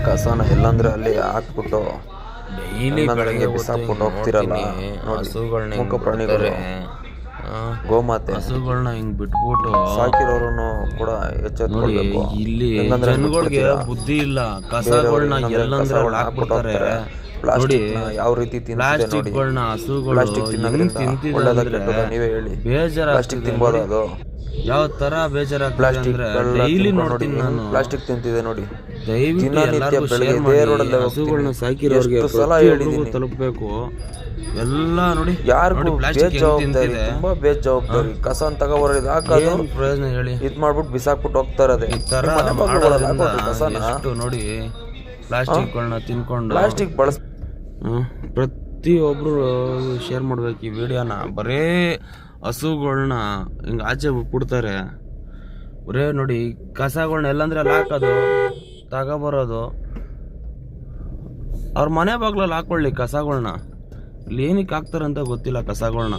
ಕಸನ ಎಲ್ಲಂದ್ರೆ ಅಲ್ಲಿ ಹಾಕ್ಬಿಟ್ಟು ಡೈಲಿ ಹಂಗೆ ಬಿಸಾಕ್ಬಿಟ್ಟು ಹೋಗ್ತಿರಲ್ಲ ನೋಡಿ. ಮೂಕ ಪ್ರಾಣಿಗಳು, ಗೋಮಾತೆ ಹಸುಗಳನ್ನ ಹಿಂಗ್ ಬಿಟ್ಬಿಟ್ಟು ಸಾಕಿರೋರು ಕೂಡ ಎಚ್ಚೆತ್ಕೊಳ್ಬೇಕು. ಇಲ್ಲಿ ಜನಗಳಿಗೆ ಬುದ್ಧಿ ಇಲ್ಲ. ಕಸಗಳನ್ನ ಎಲ್ಲಂದ್ರೆ ಹಾಕ್ಬಿಡ್ತಾರೆ ನೋಡಿ. ಯಾವ ರೀತಿ ಪ್ಲಾಸ್ಟಿಕ್ಗಳನ್ನ ಹಸುಗಳು ನೀವೇ ಹೇಳಿ. ಪ್ಲಾಸ್ಟಿಕ್ ತಿನ್ಬೋದು ಅದು ಯಾವ ತರ ಬೇಜಾರಾಗ್ತದೆ ಅಂದ್ರೆ ಡೈಲಿ ನೋಡ್ತೀನಿ ನಾನು. ಪ್ಲಾಸ್ಟಿಕ್ ತಿಂತಿದೆ ನೋಡಿ. ದಯವಿಟ್ಟು ಹಸುಗಳನ್ನ ಸಾಕಿರೋರಿಗೆ ಪ್ರತಿಯೊಬ್ಬರಿಗೂ ತಲುಪಬೇಕು ಎಲ್ಲ ನೋಡಿ. ಯಾರಿಗೂ ಬೇಜವಾಬ್ದಾರಿ, ತುಂಬಾ ಬೇಜವಾಬ್ದಾರಿ. ಕಸ ತಗೋಬರೋದು ಹಾಕೋದು ಪ್ರಯೋಜನ ಹೇಳಿ, ಇದ್ ಮಾಡ್ಬಿಟ್ಟು ಬಿಸಾಕ್ಬಿಟ್ಟು ಹೋಗ್ತಾರೆ. ಅದೇ ಈ ತರ ನೋಡಿ ಪ್ಲಾಸ್ಟಿಕ್ಗಳನ್ನ ತಿನ್ಕೊಂಡು. ಪ್ಲಾಸ್ಟಿಕ್ ಬಳಸ್ ಪ್ರತಿಯೊಬ್ರು ಶೇರ್ ಮಾಡ್ಬೇಕು ಈ ವಿಡಿಯೋನ. ಬರೇ ಹಸುಗಳನ್ನ ಹಿಂಗೆ ಆಚೆ ಬಿಟ್ಬಿಡ್ತಾರೆ. ಬರೇ ನೋಡಿ ಕಸಗಳನ್ನ ಎಲ್ಲಂದ್ರೆ ಅಲ್ಲಿ ಹಾಕೋದು, ತಗೊಬರೋದು. ಅವ್ರ ಮನೆ ಬಾಗ್ಲಲ್ಲಿ ಹಾಕೊಳ್ಳಿ ಕಸಗಳನ್ನ. ಇಲ್ಲಿ ಏನಕ್ಕೆ ಹಾಕ್ತಾರಂತ ಗೊತ್ತಿಲ್ಲ ಕಸಗಳನ್ನ.